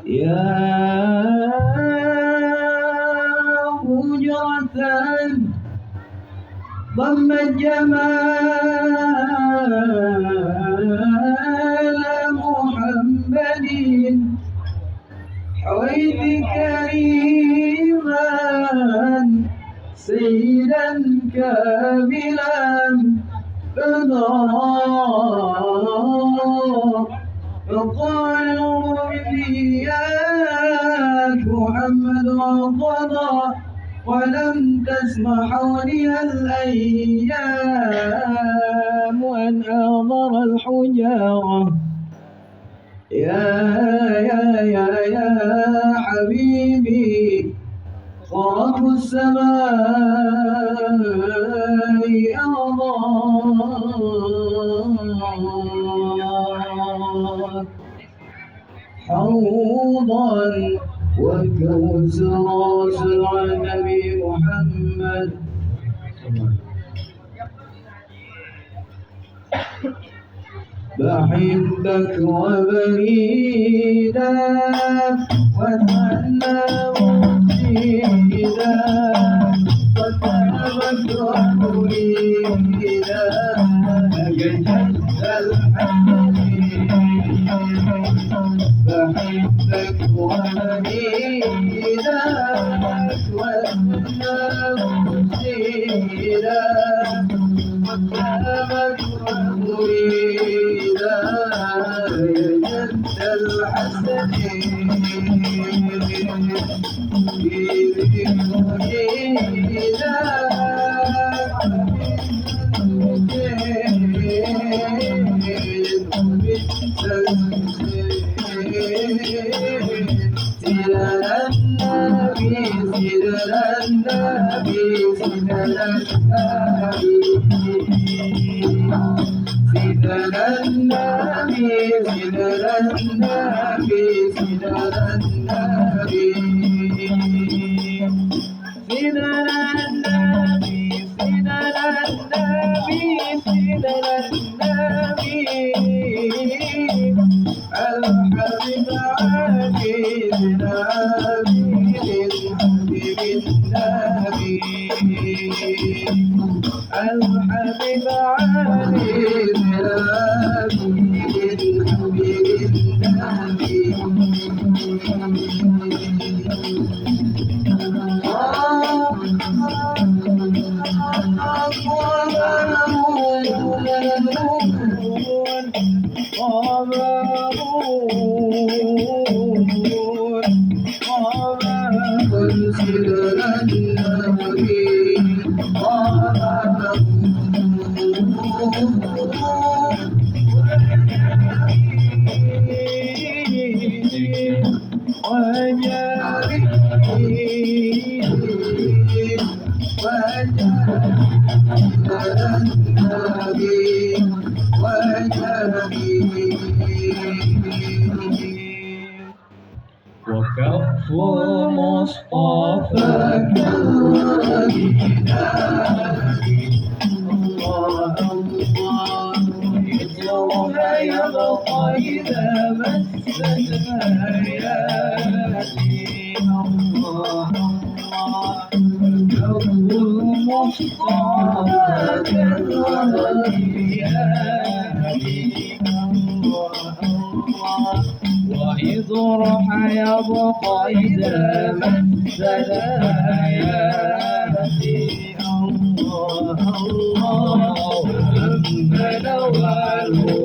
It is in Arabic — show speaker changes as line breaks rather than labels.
يا هجرة ضمت جمال محمد حويت كريما سيدا كاملا بدرا فقال إياك محمد وقضى ولم تسمحني الأيام أن أغضر الحجارة يا حبيبي خرق السماء أرضاك حوضا والكوثر سرع النبي محمد بحبك وبريدا وتأنى مرشدا وتأمك ومريدا جد الحسن بحبك وبريدا وتأنى مرشدا وتأمك ومريدا جد الحسن الحبيب علي وكف المصطفى كالمدينة الله الله يطلبها يبقى إذا مسها ياتي الله الله كف المصطفى كالمدينة وإذ رح يبقى إذا مثلا ياتي الله الله أما نواله